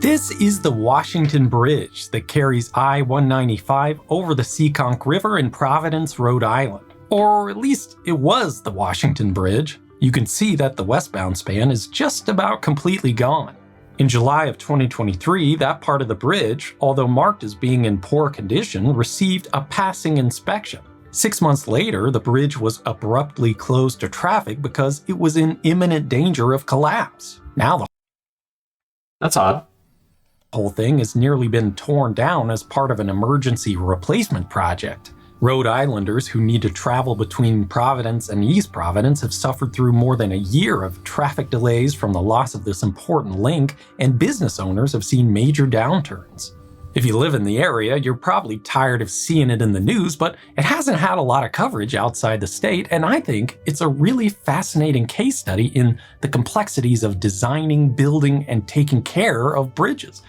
This is the Washington Bridge that carries I-195 over the Seekonk River in Providence, Rhode Island. Or at least it was the Washington Bridge. You can see that the westbound span is just about completely gone. In July of 2023, that part of the bridge, although marked as being in poor condition, received a passing inspection. 6 months later, the bridge was abruptly closed to traffic because it was in imminent danger of collapse. Now That's odd. The whole thing has nearly been torn down as part of an emergency replacement project. Rhode Islanders who need to travel between Providence and East Providence have suffered through more than a year of traffic delays from the loss of this important link, and business owners have seen major downturns. If you live in the area, you're probably tired of seeing it in the news, but it hasn't had a lot of coverage outside the state, and I think it's a really fascinating case study in the complexities of designing, building, and taking care of bridges.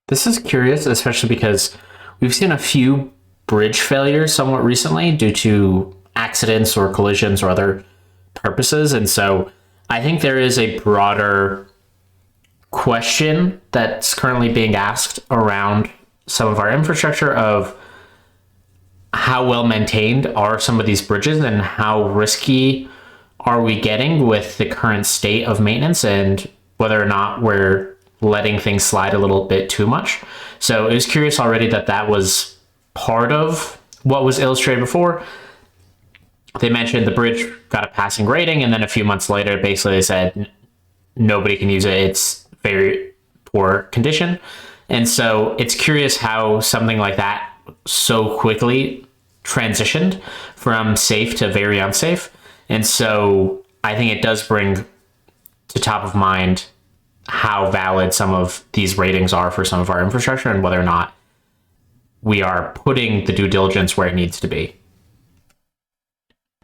This is curious, especially because we've seen a few bridge failures somewhat recently due to accidents or collisions or other purposes. And so I think there is a broader question that's currently being asked around some of our infrastructure of how well maintained are some of these bridges and how risky are we getting with the current state of maintenance and whether or not we're letting things slide a little bit too much. So it was curious already that was part of what was illustrated before. They mentioned the bridge got a passing rating, and then a few months later, basically they said nobody can use it. It's very poor condition. And so it's curious how something like that so quickly transitioned from safe to very unsafe. And so I think it does bring to top of mind how valid some of these ratings are for some of our infrastructure and whether or not we are putting the due diligence where it needs to be.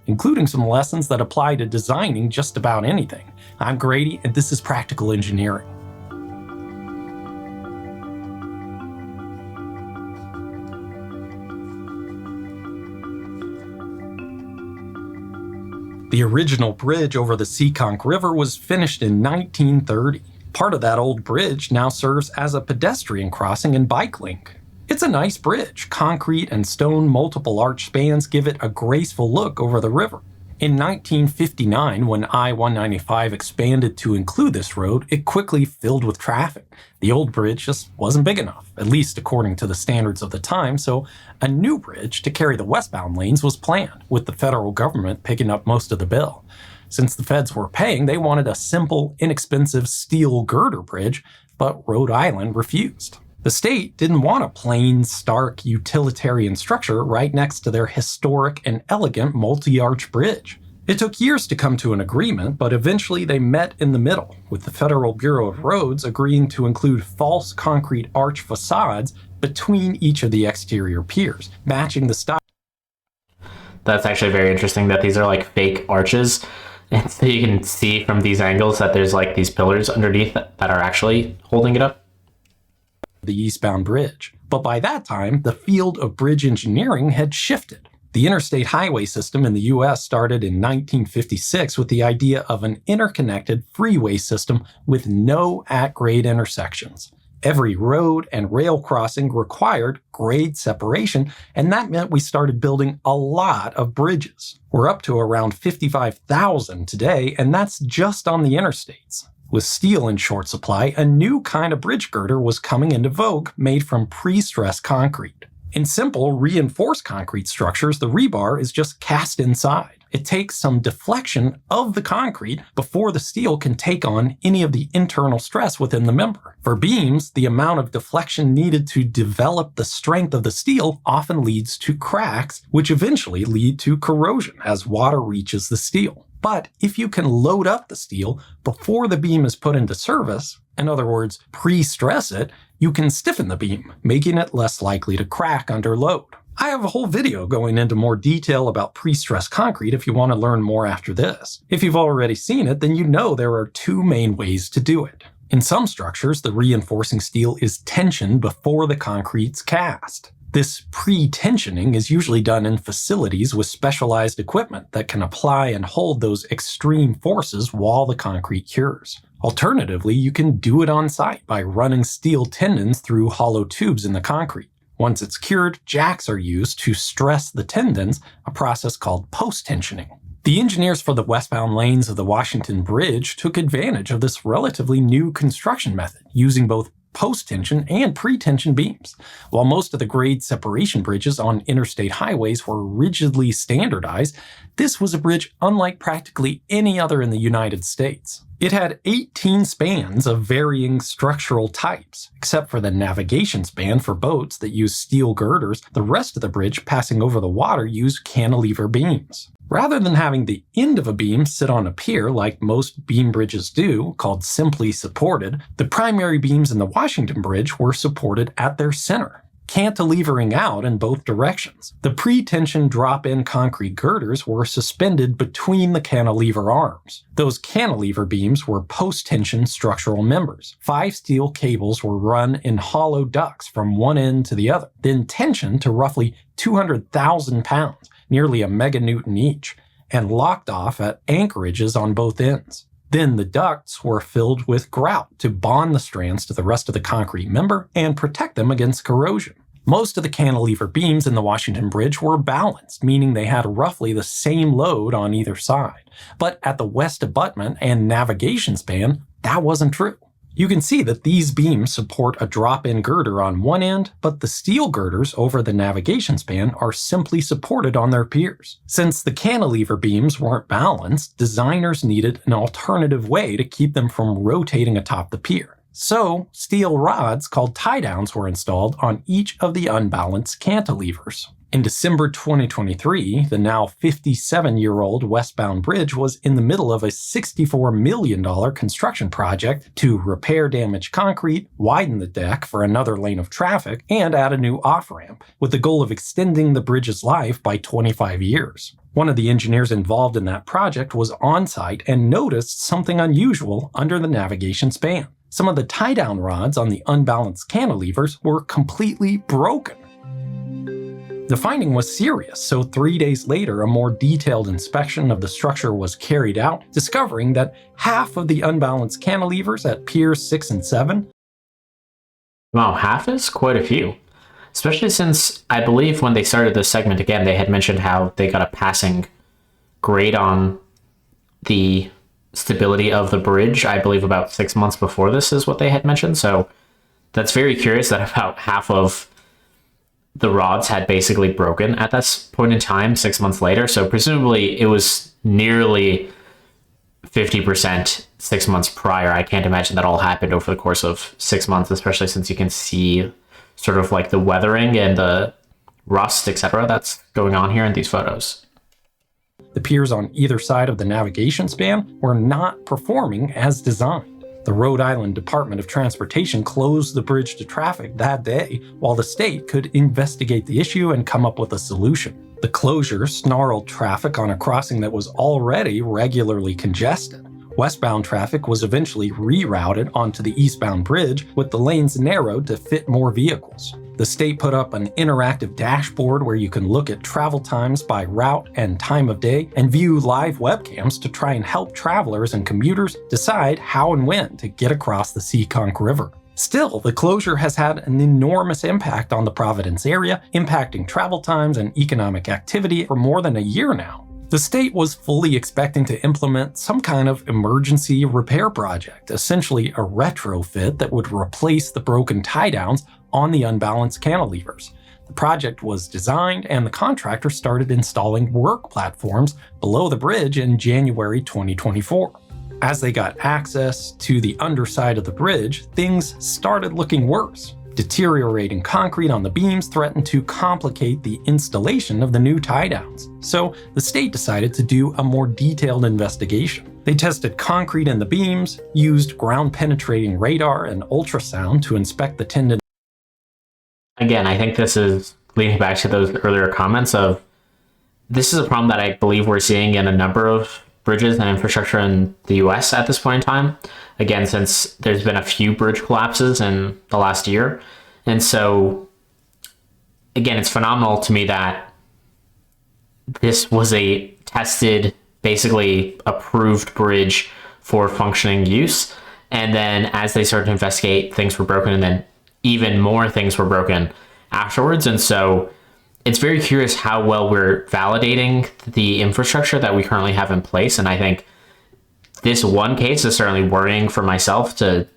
Including some lessons that apply to designing just about anything. I'm Grady, and this is Practical Engineering. The original bridge over the Seekonk River was finished in 1930. Part of that old bridge now serves as a pedestrian crossing and bike link. It's a nice bridge. Concrete and stone multiple arch spans give it a graceful look over the river. In 1959, when I-195 expanded to include this road, it quickly filled with traffic. The old bridge just wasn't big enough, at least according to the standards of the time, so a new bridge to carry the westbound lanes was planned, with the federal government picking up most of the bill. Since the feds were paying, they wanted a simple, inexpensive steel girder bridge, but Rhode Island refused. The state didn't want a plain, stark, utilitarian structure right next to their historic and elegant multi-arch bridge. It took years to come to an agreement, but eventually they met in the middle, with the Federal Bureau of Roads agreeing to include false concrete arch facades between each of the exterior piers, matching the style. That's actually very interesting that these are like fake arches. And so you can see from these angles that there's like these pillars underneath that are actually holding it up. The eastbound bridge. But by that time, the field of bridge engineering had shifted. The interstate highway system in the U.S. started in 1956 with the idea of an interconnected freeway system with no at-grade intersections. Every road and rail crossing required grade separation, and that meant we started building a lot of bridges. We're up to around 55,000 today, and that's just on the interstates. With steel in short supply, a new kind of bridge girder was coming into vogue made from pre-stressed concrete. In simple, reinforced concrete structures, the rebar is just cast inside. It takes some deflection of the concrete before the steel can take on any of the internal stress within the member. For beams, the amount of deflection needed to develop the strength of the steel often leads to cracks, which eventually lead to corrosion as water reaches the steel. But if you can load up the steel before the beam is put into service, in other words, pre-stress it, you can stiffen the beam, making it less likely to crack under load. I have a whole video going into more detail about pre-stressed concrete if you want to learn more after this. If you've already seen it, then you know there are two main ways to do it. In some structures, the reinforcing steel is tensioned before the concrete's cast. This pre-tensioning is usually done in facilities with specialized equipment that can apply and hold those extreme forces while the concrete cures. Alternatively, you can do it on site by running steel tendons through hollow tubes in the concrete. Once it's cured, jacks are used to stress the tendons, a process called post-tensioning. The engineers for the westbound lanes of the Washington Bridge took advantage of this relatively new construction method, using both post-tension and pre-tension beams. While most of the grade separation bridges on interstate highways were rigidly standardized, this was a bridge unlike practically any other in the United States. It had 18 spans of varying structural types. Except for the navigation span for boats that use steel girders, the rest of the bridge passing over the water used cantilever beams. Rather than having the end of a beam sit on a pier like most beam bridges do, called simply supported, the primary beams in the Washington Bridge were supported at their center, cantilevering out in both directions. The pre-tension drop-in concrete girders were suspended between the cantilever arms. Those cantilever beams were post-tension structural members. 5 steel cables were run in hollow ducts from one end to the other, then tensioned to roughly 200,000 pounds, nearly a meganewton each, and locked off at anchorages on both ends. Then the ducts were filled with grout to bond the strands to the rest of the concrete member and protect them against corrosion. Most of the cantilever beams in the Washington Bridge were balanced, meaning they had roughly the same load on either side. But at the west abutment and navigation span, that wasn't true. You can see that these beams support a drop-in girder on one end, but the steel girders over the navigation span are simply supported on their piers. Since the cantilever beams weren't balanced, designers needed an alternative way to keep them from rotating atop the pier. So, steel rods called tie-downs were installed on each of the unbalanced cantilevers. In December 2023, the now 57-year-old westbound bridge was in the middle of a $64 million construction project to repair damaged concrete, widen the deck for another lane of traffic, and add a new off-ramp, with the goal of extending the bridge's life by 25 years. One of the engineers involved in that project was on-site and noticed something unusual under the navigation span. Some of the tie-down rods on the unbalanced cantilevers were completely broken. The finding was serious, so 3 days later, a more detailed inspection of the structure was carried out, discovering that half of the unbalanced cantilevers at Piers 6 and 7. Wow, half is quite a few. Especially since I believe when they started this segment again, they had mentioned how they got a passing grade on the stability of the bridge, I believe about 6 months before this is what they had mentioned. So that's very curious that about half of the rods had basically broken at this point in time 6 months later. So presumably it was nearly 50% 6 months prior. I can't imagine that all happened over the course of 6 months, especially since you can see sort of like the weathering and the rust, etc. that's going on here in these photos. The piers on either side of the navigation span were not performing as designed. The Rhode Island Department of Transportation closed the bridge to traffic that day, while the state could investigate the issue and come up with a solution. The closure snarled traffic on a crossing that was already regularly congested. Westbound traffic was eventually rerouted onto the eastbound bridge, with the lanes narrowed to fit more vehicles. The state put up an interactive dashboard where you can look at travel times by route and time of day and view live webcams to try and help travelers and commuters decide how and when to get across the Seekonk River. Still, the closure has had an enormous impact on the Providence area, impacting travel times and economic activity for more than a year now. The state was fully expecting to implement some kind of emergency repair project, essentially a retrofit that would replace the broken tie-downs on the unbalanced cantilevers. The project was designed and the contractor started installing work platforms below the bridge in January 2024. As they got access to the underside of the bridge, things started looking worse. Deteriorating concrete on the beams threatened to complicate the installation of the new tie-downs. So the state decided to do a more detailed investigation. They tested concrete in the beams, used ground-penetrating radar and ultrasound to inspect the tendon. Again, I think this is leading back to those earlier comments of this is a problem that I believe we're seeing in a number of bridges and infrastructure in the US at this point in time. Again, since there's been a few bridge collapses in the last year. And so again, it's phenomenal to me that this was a tested, basically approved bridge for functioning use. And then as they started to investigate, things were broken, and then even more things were broken afterwards. And so it's very curious how well we're validating the infrastructure that we currently have in place. And I think this one case is certainly worrying for myself to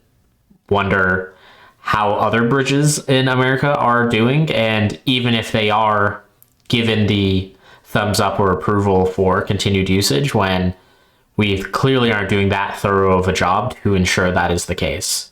wonder how other bridges in America are doing. And even if they are given the thumbs up or approval for continued usage, when we clearly aren't doing that thorough of a job to ensure that is the case.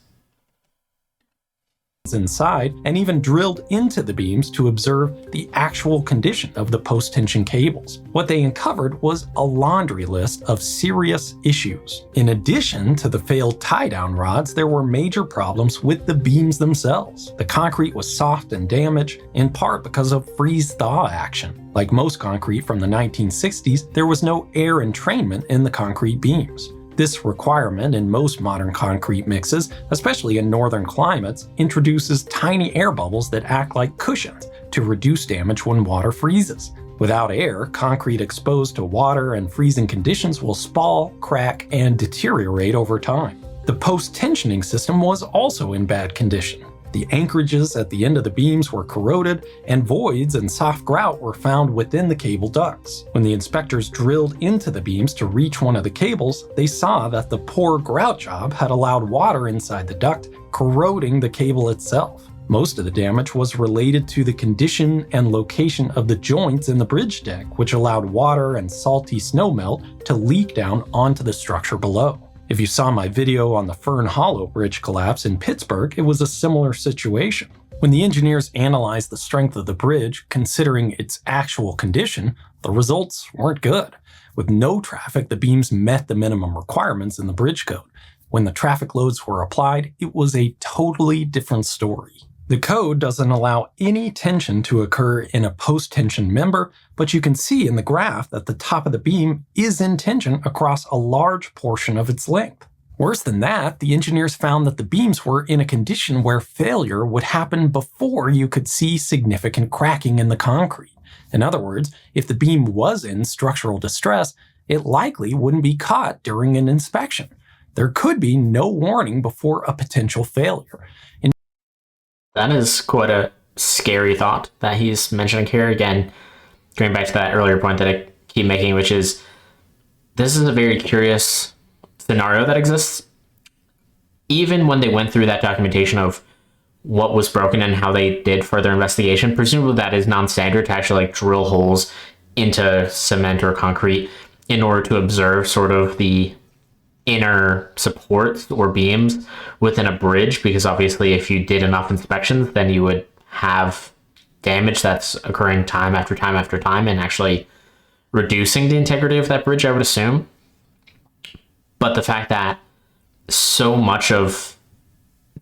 Inside and even drilled into the beams to observe the actual condition of the post-tension cables. What they uncovered was a laundry list of serious issues. In addition to the failed tie-down rods, there were major problems with the beams themselves. The concrete was soft and damaged, in part because of freeze-thaw action. Like most concrete from the 1960s, there was no air entrainment in the concrete beams. This requirement in most modern concrete mixes, especially in northern climates, introduces tiny air bubbles that act like cushions to reduce damage when water freezes. Without air, concrete exposed to water and freezing conditions will spall, crack, and deteriorate over time. The post-tensioning system was also in bad condition. The anchorages at the end of the beams were corroded, and voids and soft grout were found within the cable ducts. When the inspectors drilled into the beams to reach one of the cables, they saw that the poor grout job had allowed water inside the duct, corroding the cable itself. Most of the damage was related to the condition and location of the joints in the bridge deck, which allowed water and salty snowmelt to leak down onto the structure below. If you saw my video on the Fern Hollow Bridge collapse in Pittsburgh, it was a similar situation. When the engineers analyzed the strength of the bridge, considering its actual condition, the results weren't good. With no traffic, the beams met the minimum requirements in the bridge code. When the traffic loads were applied, it was a totally different story. The code doesn't allow any tension to occur in a post-tension member, but you can see in the graph that the top of the beam is in tension across a large portion of its length. Worse than that, the engineers found that the beams were in a condition where failure would happen before you could see significant cracking in the concrete. In other words, if the beam was in structural distress, it likely wouldn't be caught during an inspection. There could be no warning before a potential failure. That is quite a scary thought that he's mentioning here. Again, going back to that earlier point that I keep making, which is this is a very curious scenario that exists. Even when they went through that documentation of what was broken and how they did further investigation, presumably that is non-standard to actually like drill holes into cement or concrete in order to observe sort of the inner supports or beams within a bridge, because obviously if you did enough inspections, then you would have damage that's occurring time after time after time and actually reducing the integrity of that bridge, I would assume. But the fact that so much of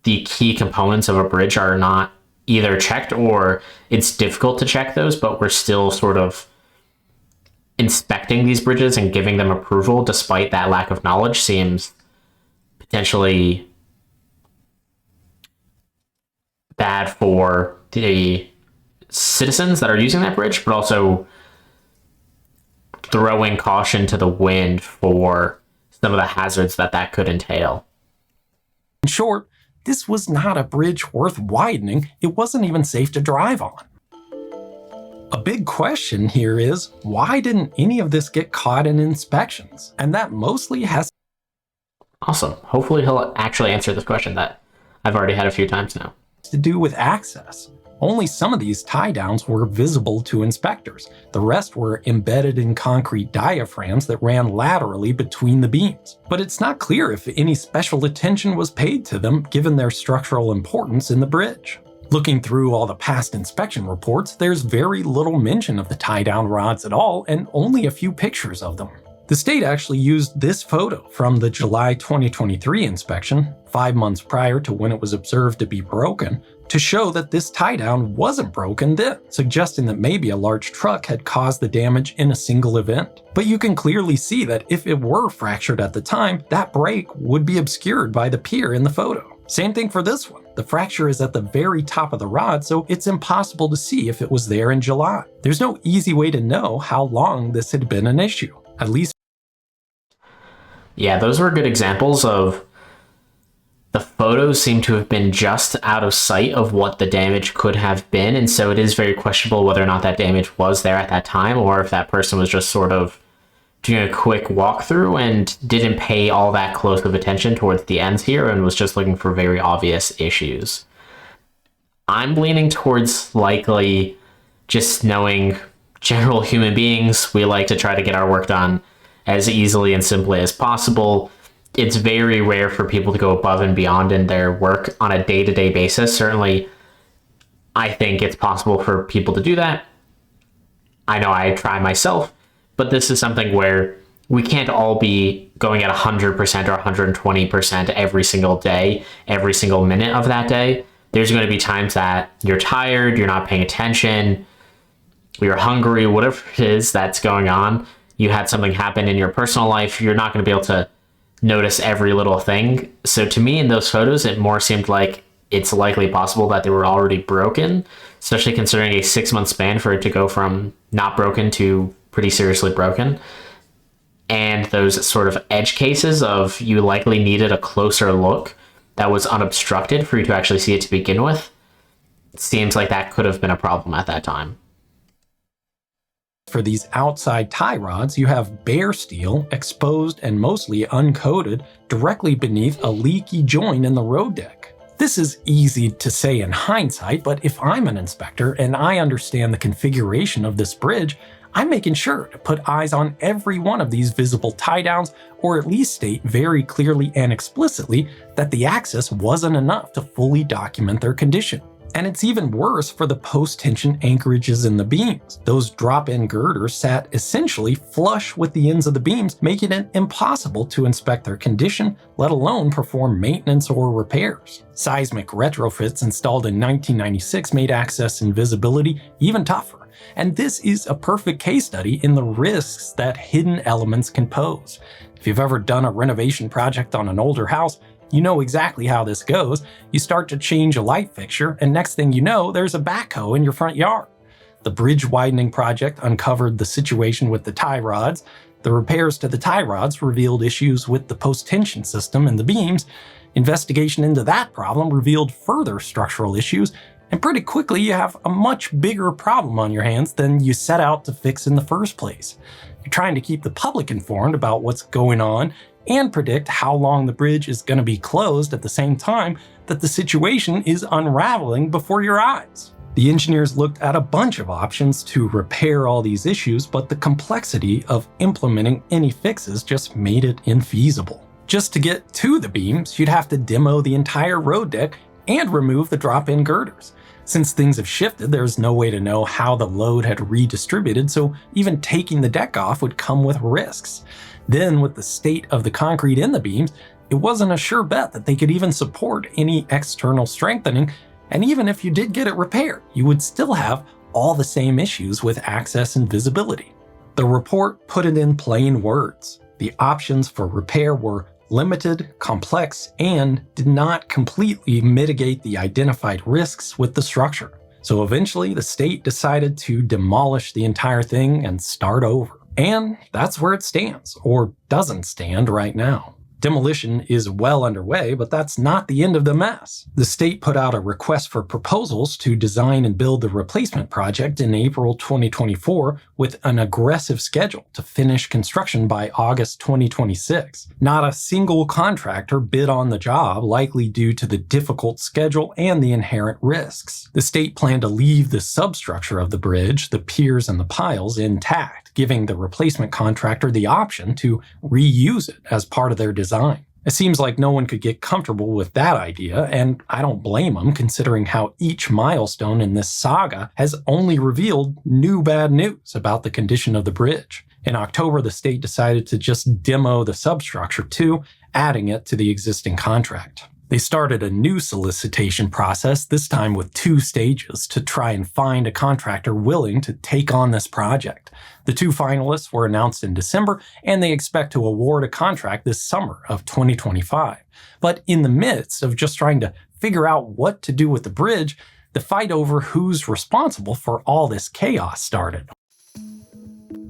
the key components of a bridge are not either checked or it's difficult to check those, but we're still sort of inspecting these bridges and giving them approval despite that lack of knowledge seems potentially bad for the citizens that are using that bridge, but also throwing caution to the wind for some of the hazards that could entail. In short, this was not a bridge worth widening. It wasn't even safe to drive on. A big question here is, why didn't any of this get caught in inspections? And that mostly has Awesome. Hopefully he'll actually answer this question that I've already had a few times now. to do with access. Only some of these tie-downs were visible to inspectors. The rest were embedded in concrete diaphragms that ran laterally between the beams. But it's not clear if any special attention was paid to them given their structural importance in the bridge. Looking through all the past inspection reports, there's very little mention of the tie-down rods at all and only a few pictures of them. The state actually used this photo from the July 2023 inspection, 5 months prior to when it was observed to be broken, to show that this tie-down wasn't broken then, suggesting that maybe a large truck had caused the damage in a single event. But you can clearly see that if it were fractured at the time, that break would be obscured by the pier in the photo. Same thing for this one. The fracture is at the very top of the rod, so it's impossible to see if it was there in July. There's no easy way to know how long this had been an issue, at least. Yeah, those were good examples of the photos seem to have been just out of sight of what the damage could have been, and so it is very questionable whether or not that damage was there at that time, or if that person was just sort of doing a quick walkthrough and didn't pay all that close of attention towards the ends here and was just looking for very obvious issues. I'm leaning towards likely just knowing general human beings, we like to try to get our work done as easily and simply as possible. It's very rare for people to go above and beyond in their work on a day-to-day basis. Certainly, I think it's possible for people to do that. I know I try myself, but this is something where we can't all be going at 100% or 120% every single day, every single minute of that day. There's going to be times that you're tired, you're not paying attention, you're hungry, whatever it is that's going on. You had something happen in your personal life, you're not going to be able to notice every little thing. So to me, in those photos, it more seemed like it's likely possible that they were already broken, especially considering a 6-month span for it to go from not broken to pretty seriously broken. And those sort of edge cases of you likely needed a closer look that was unobstructed for you to actually see it to begin with, it seems like that could have been a problem at that time. For these outside tie rods, you have bare steel, exposed and mostly uncoated, directly beneath a leaky joint in the road deck. This is easy to say in hindsight, but if I'm an inspector and I understand the configuration of this bridge, I'm making sure to put eyes on every one of these visible tie downs, or at least state very clearly and explicitly that the access wasn't enough to fully document their condition. And it's even worse for the post-tension anchorages in the beams. Those drop-in girders sat essentially flush with the ends of the beams, making it impossible to inspect their condition, let alone perform maintenance or repairs. Seismic retrofits installed in 1996 made access and visibility even tougher. And this is a perfect case study in the risks that hidden elements can pose. If you've ever done a renovation project on an older house, you know exactly how this goes. You start to change a light fixture, and next thing you know, there's a backhoe in your front yard. The bridge widening project uncovered the situation with the tie rods. The repairs to the tie rods revealed issues with the post-tension system and the beams. Investigation into that problem revealed further structural issues, and pretty quickly you have a much bigger problem on your hands than you set out to fix in the first place. You're trying to keep the public informed about what's going on and predict how long the bridge is going to be closed at the same time that the situation is unraveling before your eyes. The engineers looked at a bunch of options to repair all these issues, but the complexity of implementing any fixes just made it infeasible. Just to get to the beams, you'd have to demo the entire road deck and remove the drop-in girders. Since things have shifted, there's no way to know how the load had redistributed, so even taking the deck off would come with risks. Then, with the state of the concrete in the beams, it wasn't a sure bet that they could even support any external strengthening, and even if you did get it repaired, you would still have all the same issues with access and visibility. The report put it in plain words. The options for repair were limited, complex, and did not completely mitigate the identified risks with the structure. So eventually, the state decided to demolish the entire thing and start over. And that's where it stands, or doesn't stand right now. Demolition is well underway, but that's not the end of the mess. The state put out a request for proposals to design and build the replacement project in April 2024 with an aggressive schedule to finish construction by August 2026. Not a single contractor bid on the job, likely due to the difficult schedule and the inherent risks. The state planned to leave the substructure of the bridge, the piers and the piles, intact, giving the replacement contractor the option to reuse it as part of their design. It seems like no one could get comfortable with that idea, and I don't blame them considering how each milestone in this saga has only revealed new bad news about the condition of the bridge. In October, the state decided to just demo the substructure too, adding it to the existing contract. They started a new solicitation process, this time with 2 stages, to try and find a contractor willing to take on this project. The 2 finalists were announced in December, and they expect to award a contract this summer of 2025. But in the midst of just trying to figure out what to do with the bridge, the fight over who's responsible for all this chaos started.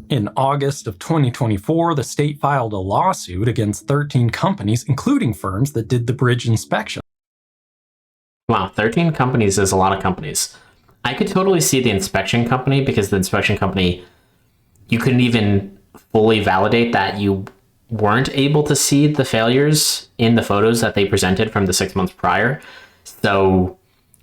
In August of 2024, the state filed a lawsuit against 13 companies, including firms that did the bridge inspection. Wow, 13 companies is a lot of companies. I could totally see the inspection company, because the inspection company, you couldn't even fully validate that you weren't able to see the failures in the photos that they presented from the 6 months prior. So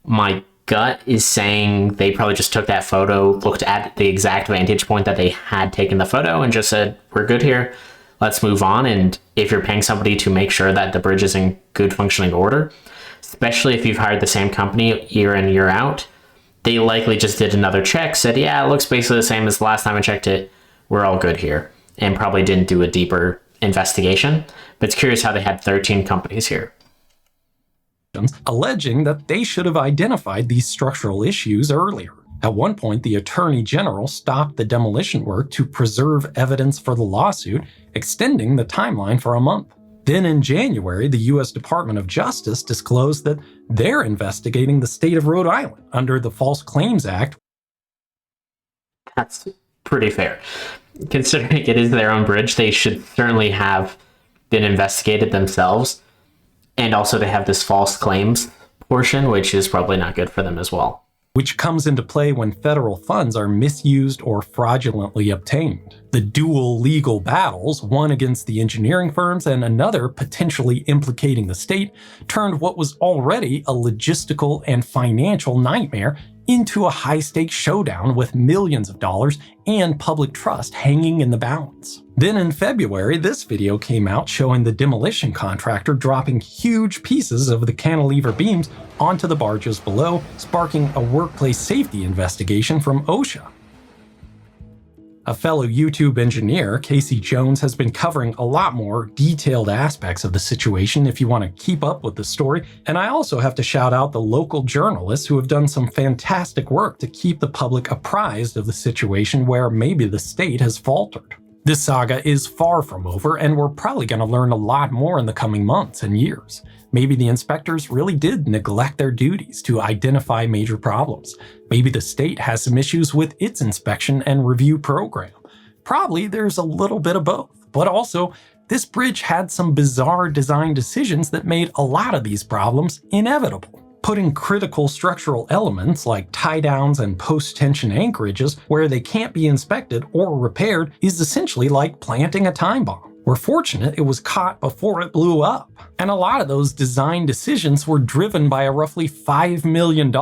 my gut is saying they probably just took that photo, looked at the exact vantage point that they had taken the photo, and just said, we're good here, let's move on. And if you're paying somebody to make sure that the bridge is in good functioning order, especially if you've hired the same company year in, year out, they likely just did another check, said, yeah, it looks basically the same as the last time I checked it, we're all good here, and probably didn't do a deeper investigation. But it's curious how they had 13 companies here, alleging that they should have identified these structural issues earlier. At one point, the Attorney General stopped the demolition work to preserve evidence for the lawsuit, extending the timeline for a month. Then in January, the U.S. Department of Justice disclosed that they're investigating the state of Rhode Island under the False Claims Act. That's pretty fair. Considering it is their own bridge, they should certainly have been investigated themselves. And also they have this false claims portion, which is probably not good for them as well. Which comes into play when federal funds are misused or fraudulently obtained. The dual legal battles, one against the engineering firms and another potentially implicating the state, turned what was already a logistical and financial nightmare into a high-stakes showdown with millions of dollars and public trust hanging in the balance. Then in February, this video came out showing the demolition contractor dropping huge pieces of the cantilever beams onto the barges below, sparking a workplace safety investigation from OSHA. A fellow YouTube engineer, Casey Jones, has been covering a lot more detailed aspects of the situation if you want to keep up with the story, and I also have to shout out the local journalists who have done some fantastic work to keep the public apprised of the situation where maybe the state has faltered. This saga is far from over, and we're probably going to learn a lot more in the coming months and years. Maybe the inspectors really did neglect their duties to identify major problems. Maybe the state has some issues with its inspection and review program. Probably there's a little bit of both, but also this bridge had some bizarre design decisions that made a lot of these problems inevitable. Putting critical structural elements like tie-downs and post-tension anchorages where they can't be inspected or repaired is essentially like planting a time bomb. We're fortunate it was caught before it blew up. And a lot of those design decisions were driven by a roughly $5 million,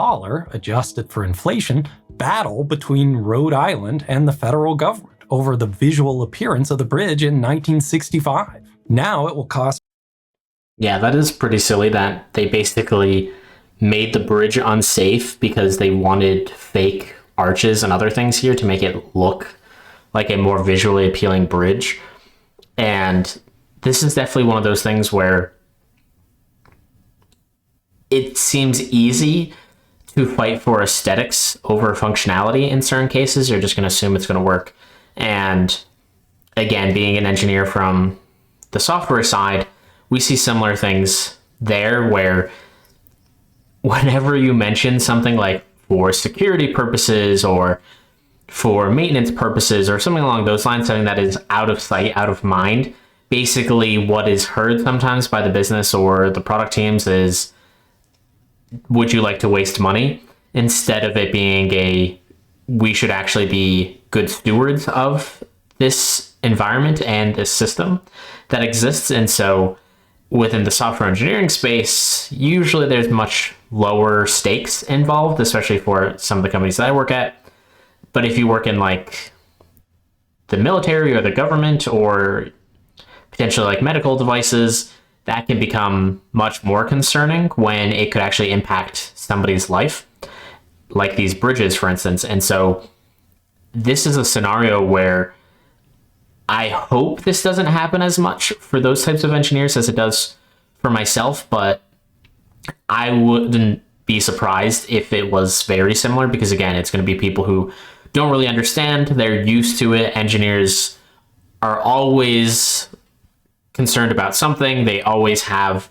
adjusted for inflation, battle between Rhode Island and the federal government over the visual appearance of the bridge in 1965. Now it will cost... Yeah, that is pretty silly that they basically made the bridge unsafe because they wanted fake arches and other things here to make it look like a more visually appealing bridge. And this is definitely one of those things where it seems easy to fight for aesthetics over functionality in certain cases. You're just going to assume it's going to work. And again, being an engineer from the software side, we see similar things there where whenever you mention something like for security purposes or for maintenance purposes or something along those lines, something that is out of sight, out of mind, basically what is heard sometimes by the business or the product teams is, would you like to waste money? Instead of it being we should actually be good stewards of this environment and this system that exists. And so within the software engineering space, usually there's much lower stakes involved, especially for some of the companies that I work at. But if you work in like the military or the government or potentially like medical devices, that can become much more concerning when it could actually impact somebody's life, like these bridges, for instance. And so this is a scenario where I hope this doesn't happen as much for those types of engineers as it does for myself, but I wouldn't be surprised if it was very similar, because again, it's going to be people who don't really understand. They're used to it. Engineers are always concerned about something. They always have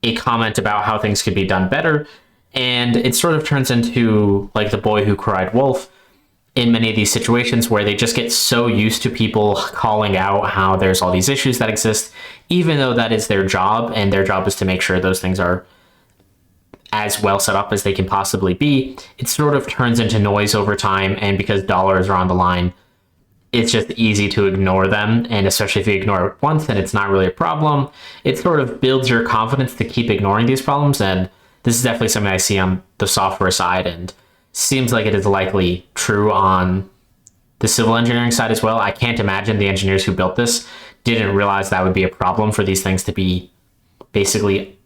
a comment about how things could be done better. And it sort of turns into like the boy who cried wolf in many of these situations, where they just get so used to people calling out how there's all these issues that exist, even though that is their job, and their job is to make sure those things are as well set up as they can possibly be. It sort of turns into noise over time, and because dollars are on the line, it's just easy to ignore them. And especially if you ignore it once and it's not really a problem, it sort of builds your confidence to keep ignoring these problems. And this is definitely something I see on the software side, and seems like it is likely true on the civil engineering side as well. I can't imagine the engineers who built this didn't realize that would be a problem for these things to be basically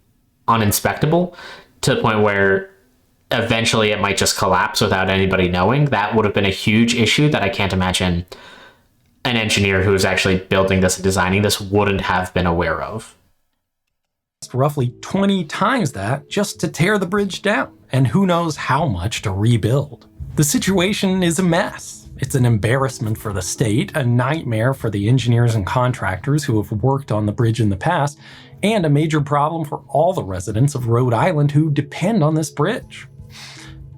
uninspectable, to the point where eventually it might just collapse without anybody knowing. That would have been a huge issue that I can't imagine an engineer who is actually building this and designing this wouldn't have been aware of. Roughly 20 times that just to tear the bridge down, and who knows how much to rebuild. The situation is a mess. It's an embarrassment for the state, a nightmare for the engineers and contractors who have worked on the bridge in the past, and a major problem for all the residents of Rhode Island who depend on this bridge.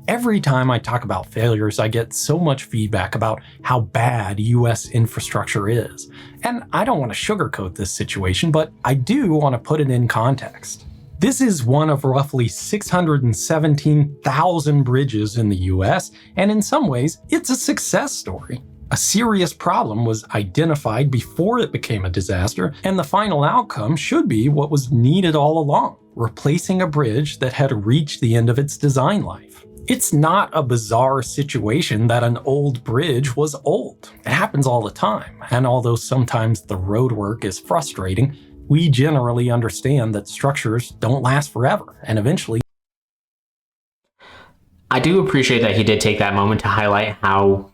Every time I talk about failures, I get so much feedback about how bad US infrastructure is. And I don't want to sugarcoat this situation, but I do want to put it in context. This is one of roughly 617,000 bridges in the US, and in some ways, it's a success story. A serious problem was identified before it became a disaster, and the final outcome should be what was needed all along: replacing a bridge that had reached the end of its design life. It's not a bizarre situation that an old bridge was old. It happens all the time, and although sometimes the roadwork is frustrating, we generally understand that structures don't last forever, and eventually. I do appreciate that he did take that moment to highlight how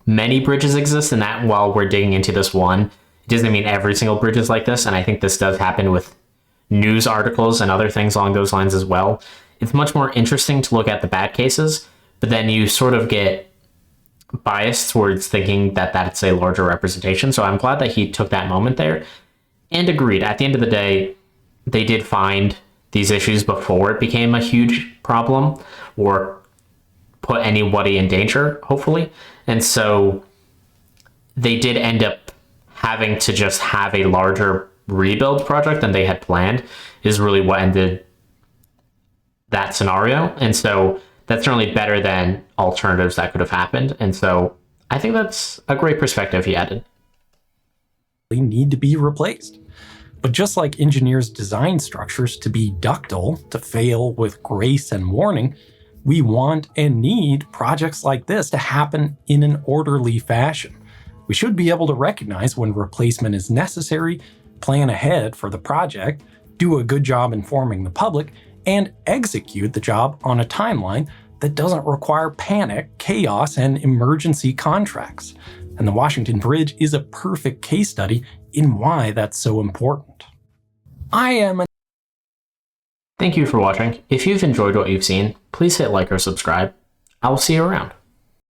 many bridges exist, and that while we're digging into this one, it doesn't mean every single bridge is like this, and I think this does happen with news articles and other things along those lines as well. It's much more interesting to look at the bad cases, but then you sort of get biased towards thinking that that's a larger representation. So I'm glad that he took that moment there and agreed. At the end of the day, they did find these issues before it became a huge problem or put anybody in danger, hopefully. And so they did end up having to just have a larger rebuild project than they had planned, is really what ended that scenario. And so that's certainly better than alternatives that could have happened. And so I think that's a great perspective he added. Need to be replaced. But just like engineers design structures to be ductile, to fail with grace and warning, we want and need projects like this to happen in an orderly fashion. We should be able to recognize when replacement is necessary, plan ahead for the project, do a good job informing the public, and execute the job on a timeline that doesn't require panic, chaos, and emergency contracts. And the Washington Bridge is a perfect case study in why that's so important. Thank you for watching. If you've enjoyed what you've seen, please hit like or subscribe. I will see you around.